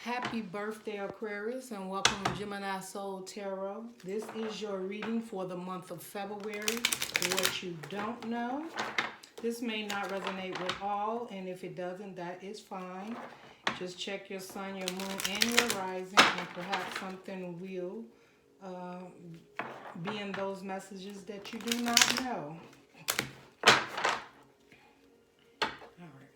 Happy birthday, Aquarius, and welcome to Gemini Soul Tarot. This is your reading for the month of February. What you don't know. This may not resonate with all, and if it doesn't, that is fine. Just check your sun, your moon, and your rising, and perhaps something will be in those messages that you do not know.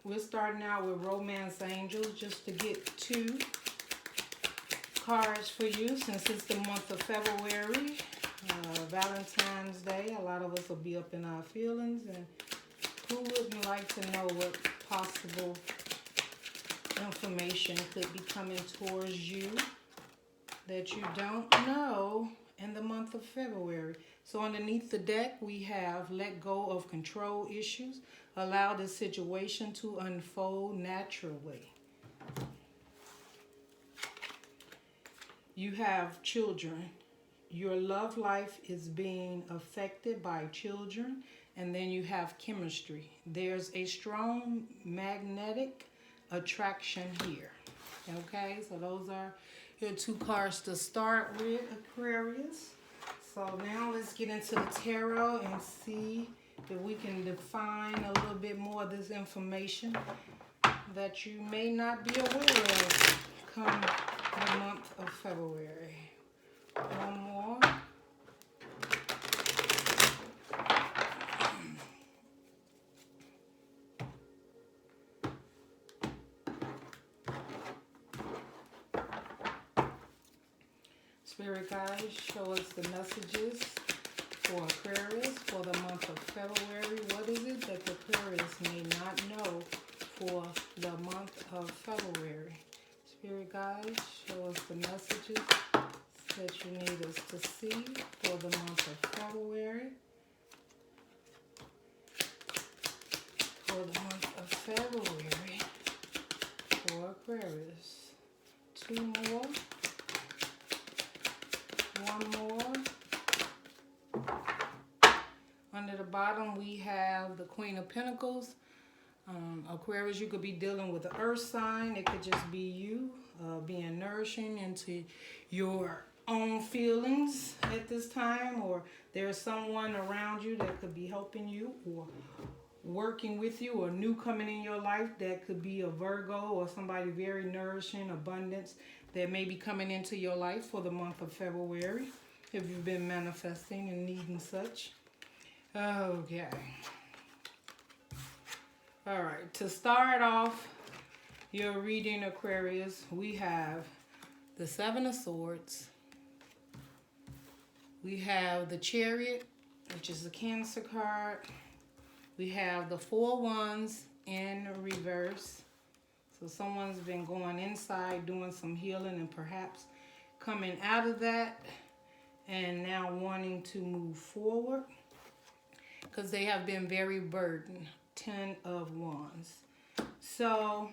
We're starting out with Romance Angels just to get 2 cards for you since it's the month of February. Valentine's Day. A lot of us will be up in our feelings, and who wouldn't like to know what possible information could be coming towards you that you don't know in the month of February. So underneath the deck we have let go of control issues. Allow the situation to unfold naturally. You have children. Your love life is being affected by children. And then you have chemistry. There's a strong magnetic attraction here. Okay, so those are your 2 cards to start with, Aquarius. So now let's get into the tarot and see if we can define a little bit more of this information that you may not be aware of come the month of February. One more. Spirit guides, show us the messages for Aquarius for the month of February. What is it that the Aquarius may not know for the month of February? Spirit guides, show us the messages that you need us to see for the month of February. For the month of February for Aquarius. 2 more. 1 more. Under the bottom we have the Queen of Pentacles. Aquarius, you could be dealing with an earth sign. It could just be you being nourishing into your own feelings at this time, or there's someone around you that could be helping you or working with you, or new coming in your life that could be a Virgo or somebody very nourishing, abundance that may be coming into your life for the month of February if you've been manifesting and needing such. Okay. All right, to start off your reading, Aquarius, we have the 7 of Swords. We have the Chariot, which is a Cancer card. We have the 4 Wands in reverse. So someone's been going inside, doing some healing, and perhaps coming out of that and now wanting to move forward because they have been very burdened. 10 of Wands. So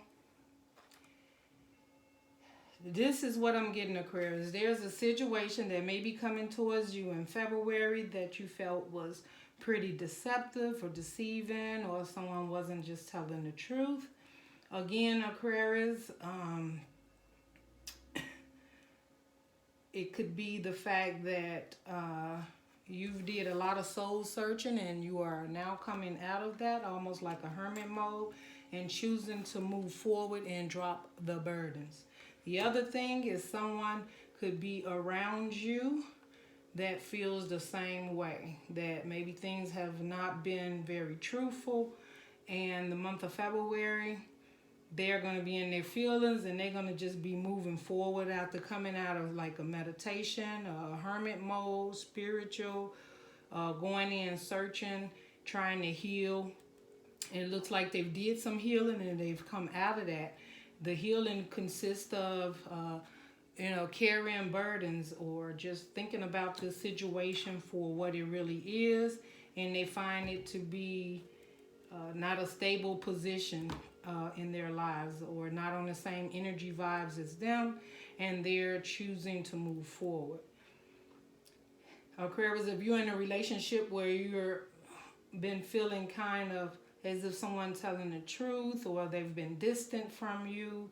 this is what I'm getting, Aquarius. There's a situation that may be coming towards you in February that you felt was pretty deceptive or deceiving, or someone wasn't just telling the truth. Again, Aquarius, it could be the fact that you did a lot of soul searching and you are now coming out of that almost like a hermit mode and choosing to move forward and drop the burdens. The other thing is someone could be around you that feels the same way, that maybe things have not been very truthful, and the month of February they're going to be in their feelings and they're going to just be moving forward after coming out of like a meditation, a hermit mode, spiritual, going in searching, trying to heal. It looks like they did some healing and they've come out of that. The healing consists of carrying burdens or just thinking about the situation for what it really is, and they find it to be not a stable position in their lives, or not on the same energy vibes as them, and they're choosing to move forward. Aquarius, if you're in a relationship where you're been feeling kind of as if someone's telling the truth, or they've been distant from you,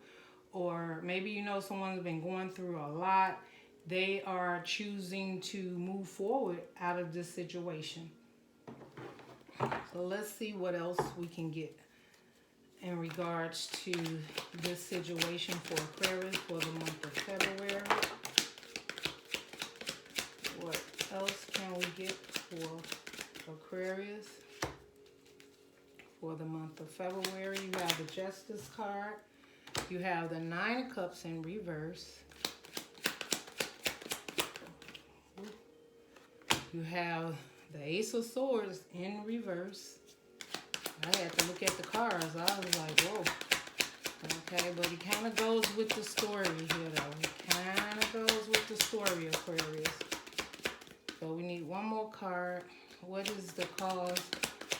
or maybe you know someone's been going through a lot. They are choosing to move forward out of this situation. So let's see what else we can get in regards to this situation for Aquarius for the month of February. What else can we get for Aquarius for the month of February? You have the Justice card. You have the Nine of Cups in reverse. You have the Ace of Swords in reverse. I had to look at the cards. I was like, whoa. Okay, but it kind of goes with the story here, though. It kind of goes with the story, Aquarius. So we need one more card. What is the cause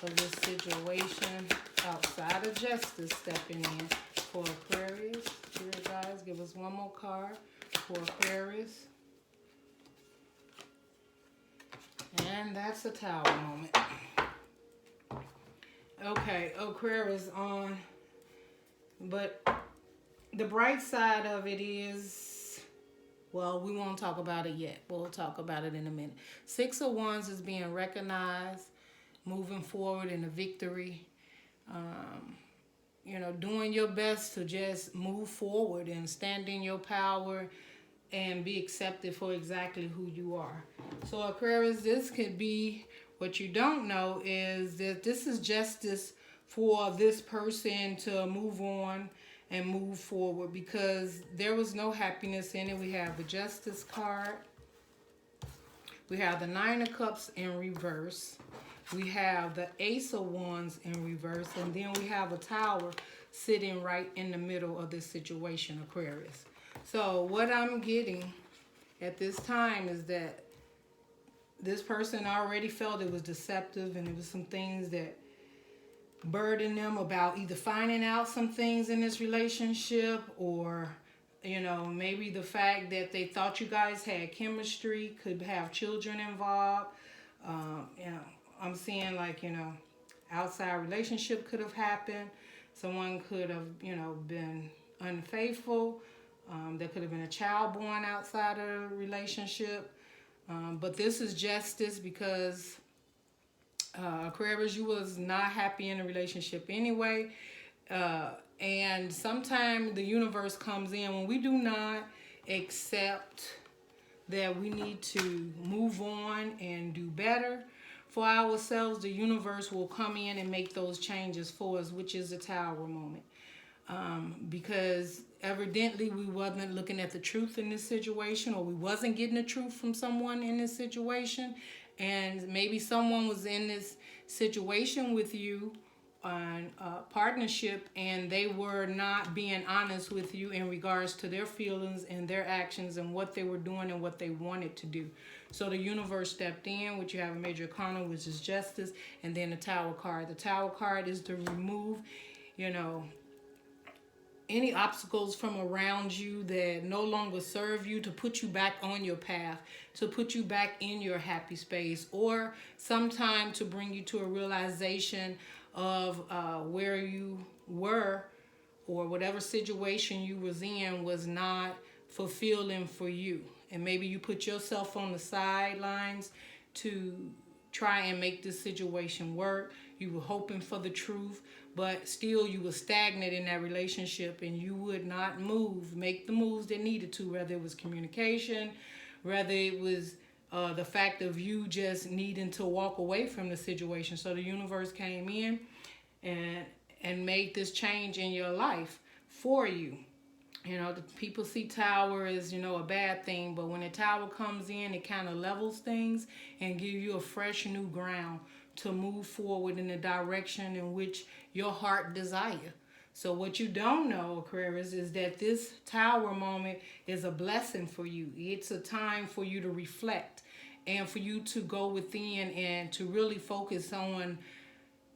of this situation outside of justice stepping in for Aquarius? Here, guys, give us one more card for Aquarius. And that's a Tower moment. Okay, Aquarius on. But the bright side of it is, well, we won't talk about it yet. We'll talk about it in a minute. Six of Wands is being recognized, moving forward in a victory. You know, doing your best to just move forward and stand in your power and be accepted for exactly who you are. So Aquarius, this could be, what you don't know is that this is justice for this person to move on and move forward, because there was no happiness in it. We have the Justice card. We have the Nine of Cups in reverse. We have the Ace of Wands in reverse. And then we have a Tower sitting right in the middle of this situation, Aquarius. So what I'm getting at this time is that this person already felt it was deceptive, and it was some things that burdened them about either finding out some things in this relationship, or, you know, maybe the fact that they thought you guys had chemistry, could have children involved. You know, I'm seeing like, you know, outside relationship could have happened. Someone could have, you know, been unfaithful. There could have been a child born outside of a relationship. But this is justice because Aquarius, you was not happy in a relationship anyway. And sometimes the universe comes in when we do not accept that we need to move on and do better for ourselves. The universe will come in and make those changes for us, which is the Tower moment. Because evidently we wasn't looking at the truth in this situation, or we wasn't getting the truth from someone in this situation, and maybe someone was in this situation with you on partnership, and they were not being honest with you in regards to their feelings and their actions and what they were doing and what they wanted to do. So the universe stepped in, which you have a major arcana, which is justice, and then the Tower card. The Tower card is to remove, you know, any obstacles from around you that no longer serve you, to put you back on your path, to put you back in your happy space, or sometime to bring you to a realization of where you were, or whatever situation you was in was not fulfilling for you. And maybe you put yourself on the sidelines to try and make this situation work. You were hoping for the truth, but still you were stagnant in that relationship, and you would not make the moves that needed to, whether it was communication, whether it was the fact of you just needing to walk away from the situation. So the universe came in and made this change in your life for you. You know, the people see Tower as, you know, a bad thing, but when the Tower comes in, it kind of levels things and give you a fresh new ground to move forward in the direction in which your heart desire. So what you don't know, Aquarius, is that this Tower moment is a blessing for you. It's a time for you to reflect and for you to go within and to really focus on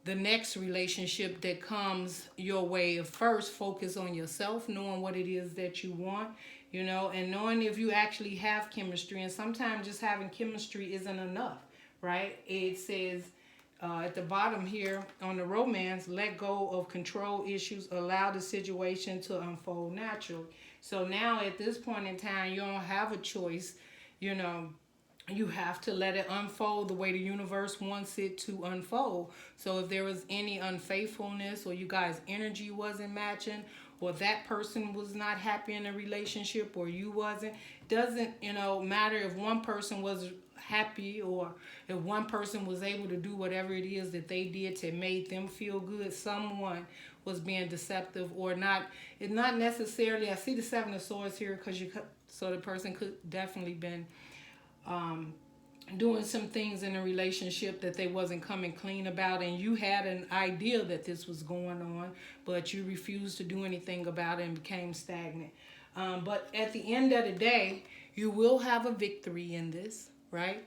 the next relationship that comes your way. First, focus on yourself, knowing what it is that you want, you know, and knowing if you actually have chemistry. And sometimes just having chemistry isn't enough, right? It says At the bottom here on the romance, let go of control issues, allow the situation to unfold naturally. So now at this point in time, you don't have a choice. You know, you have to let it unfold the way the universe wants it to unfold. So if there was any unfaithfulness, or you guys' energy wasn't matching, or that person was not happy in a relationship, or you wasn't, doesn't, you know, matter if one person was happy, or if one person was able to do whatever it is that they did to make them feel good. Someone was being deceptive or not. It's not necessarily, I see the Seven of Swords here, because so the person could definitely been doing some things in a relationship that they wasn't coming clean about, and you had an idea that this was going on, but you refused to do anything about it and became stagnant. But at the end of the day, you will have a victory in this, right?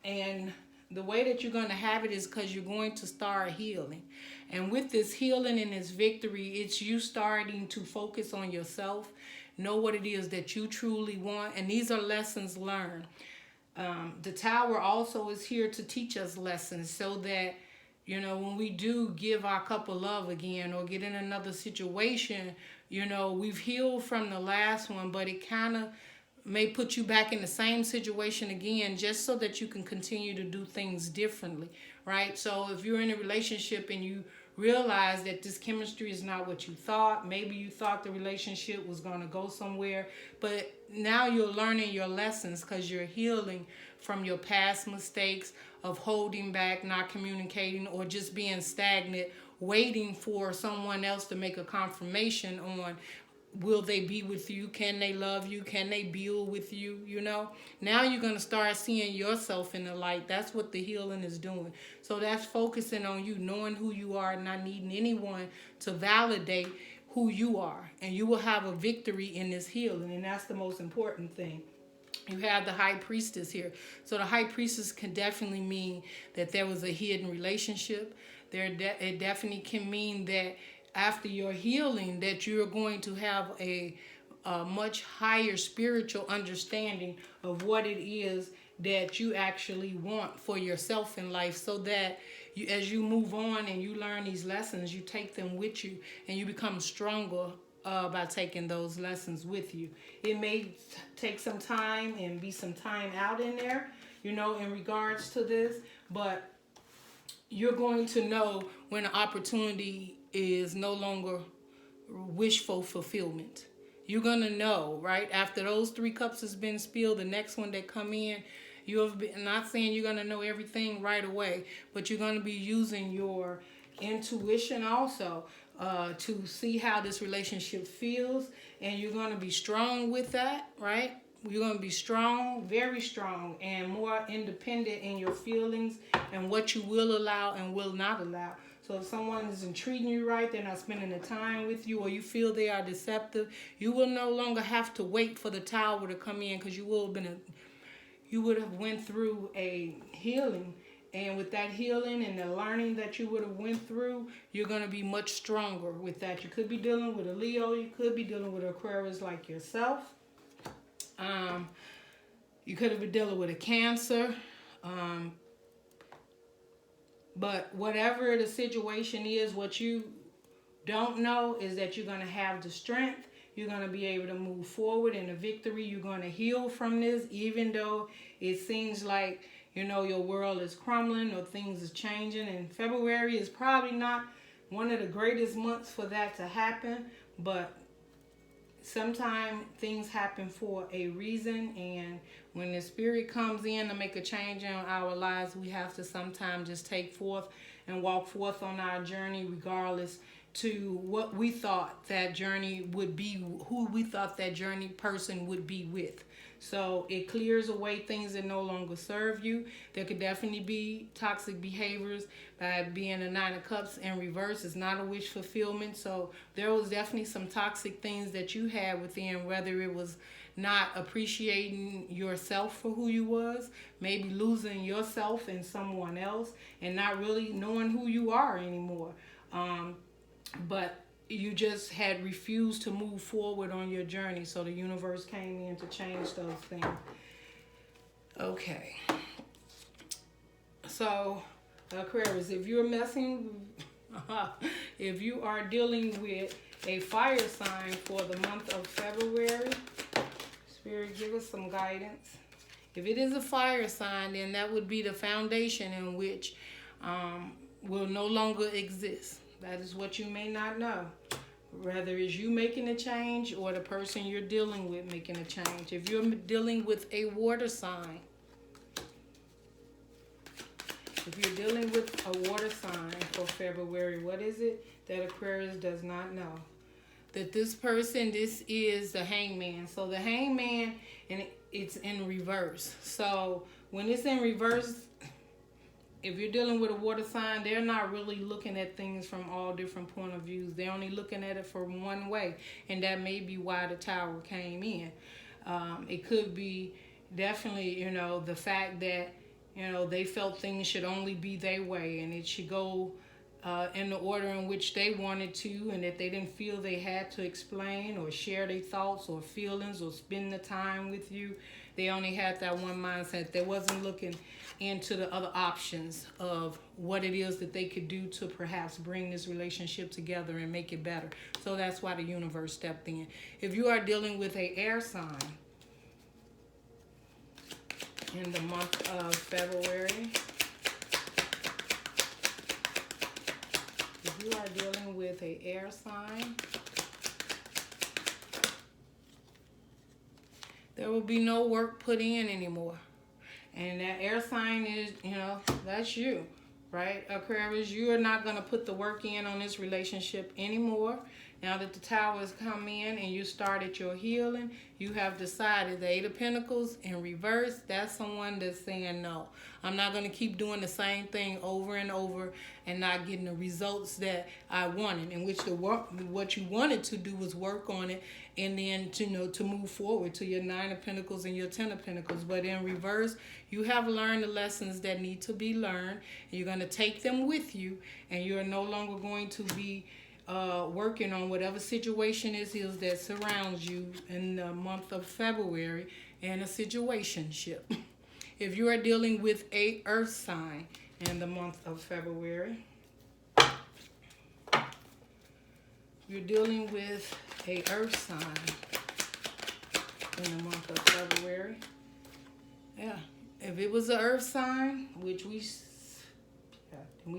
And the way that you're going to have it is because you're going to start healing. And with this healing and this victory, it's you starting to focus on yourself, know what it is that you truly want, and these are lessons learned. The Tower also is here to teach us lessons, so that, you know, when we do give our cup of love again or get in another situation, you know, we've healed from the last one, but it kind of may put you back in the same situation again, just so that you can continue to do things differently, right? So if you're in a relationship and you realize that this chemistry is not what you thought, maybe you thought the relationship was going to go somewhere, but now you're learning your lessons because you're healing from your past mistakes of holding back, not communicating, or just being stagnant, waiting for someone else to make a confirmation on, will they be with you? Can they love you? Can they build with you? You know, now you're going to start seeing yourself in the light. That's what the healing is doing. So that's focusing on you, knowing who you are, not needing anyone to validate who you are. And you will have a victory in this healing. And that's the most important thing. You have the High Priestess here. So the High Priestess can definitely mean that there was a hidden relationship. It definitely can mean that after your healing, that you're going to have a much higher spiritual understanding of what it is that you actually want for yourself in life, so that you, as you move on and you learn these lessons, you take them with you and you become stronger by taking those lessons with you. It may take some time and be some time out in there, you know, in regards to this, but you're going to know when an opportunity is no longer wishful fulfillment. You're going to know, right? After those 3 cups has been spilled, the next one that come in, you have been, not saying you're going to know everything right away, but you're going to be using your intuition also to see how this relationship feels, and you're going to be strong with that, right? You're going to be strong, very strong, and more independent in your feelings and what you will allow and will not allow. So if someone isn't treating you right, they're not spending the time with you, or you feel they are deceptive, you will no longer have to wait for the Tower to come in, because you would have went through a healing. And with that healing and the learning that you would have went through, you're going to be much stronger with that. You could be dealing with a Leo. You could be dealing with an Aquarius like yourself. You could have been dealing with a Cancer. But whatever the situation is, what you don't know is that you're going to have the strength. You're going to be able to move forward in a victory. You're going to heal from this, even though it seems like, you know, your world is crumbling or things is changing. And February is probably not one of the greatest months for that to happen. But sometimes things happen for a reason. And when the Spirit comes in to make a change in our lives, we have to sometimes just take forth and walk forth on our journey, regardless to what we thought that journey would be, who we thought that journey person would be with. So it clears away things that no longer serve you. There could definitely be toxic behaviors by being a 9 of Cups in reverse. It's not a wish fulfillment. So there was definitely some toxic things that you had within, whether it was not appreciating yourself for who you was, maybe losing yourself in someone else, and not really knowing who you are anymore. But you just had refused to move forward on your journey, so the universe came in to change those things. Okay. So Aquarius, if you're messing, if you are dealing with a fire sign for the month of February, Spirit, give us some guidance. If it is a fire sign, then that would be the foundation in which will no longer exist. That is what you may not know. Whether it's you making a change or the person you're dealing with making a change. If you're dealing with a water sign, if you're dealing with a water sign for February, what is it that Aquarius does not know? That this person, this is the Hangman. So the Hangman, and it's in reverse. So when it's in reverse, if you're dealing with a water sign, they're not really looking at things from all different point of views. They're only looking at it from one way. And that may be why the Tower came in. It could be definitely, you know, the fact that, you know, they felt things should only be their way and it should go in the order in which they wanted to, and that they didn't feel they had to explain or share their thoughts or feelings or spend the time with you. They only had that one mindset. They wasn't looking into the other options of what it is that they could do to perhaps bring this relationship together and make it better. So that's why the universe stepped in. If you are dealing with an air sign in the month of February, if you are dealing with an air sign, there will be no work put in anymore. And that air sign is, you know, that's you, right? Aquarius, you are not going to put the work in on this relationship anymore. Now that the Tower has come in and you started your healing, you have decided the Eight of Pentacles in reverse, that's someone that's saying no. I'm not going to keep doing the same thing over and over and not getting the results that I wanted. In which what you wanted to do was work on it and then to move forward to your Nine of Pentacles and your Ten of Pentacles. But in reverse, you have learned the lessons that need to be learned. And you're going to take them with you, and you're no longer going to be working on whatever situation is that surrounds you in the month of February in a situationship. If you are dealing with a earth sign in the month of February, you're dealing with a earth sign in the month of February. Yeah, if it was an earth sign, which we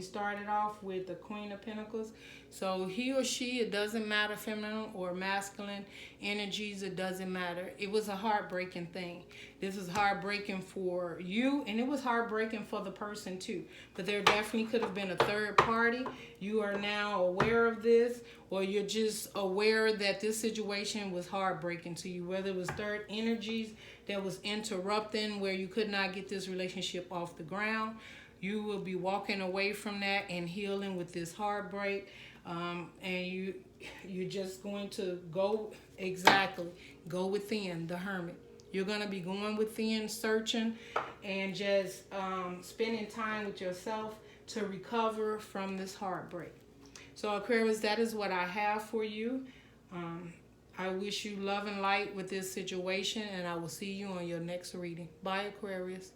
started off with the Queen of Pentacles. So he or she, it doesn't matter, feminine or masculine energies, it doesn't matter. It was a heartbreaking thing. This is heartbreaking for you, and it was heartbreaking for the person too. But there definitely could have been a third party. You are now aware of this, or you're just aware that this situation was heartbreaking to you. Whether it was third energies that was interrupting, where you could not get this relationship off the ground, you will be walking away from that and healing with this heartbreak. And you're just going to go within, the Hermit. You're going to be going within, searching, and just spending time with yourself to recover from this heartbreak. So Aquarius, that is what I have for you. I wish you love and light with this situation, and I will see you on your next reading. Bye, Aquarius.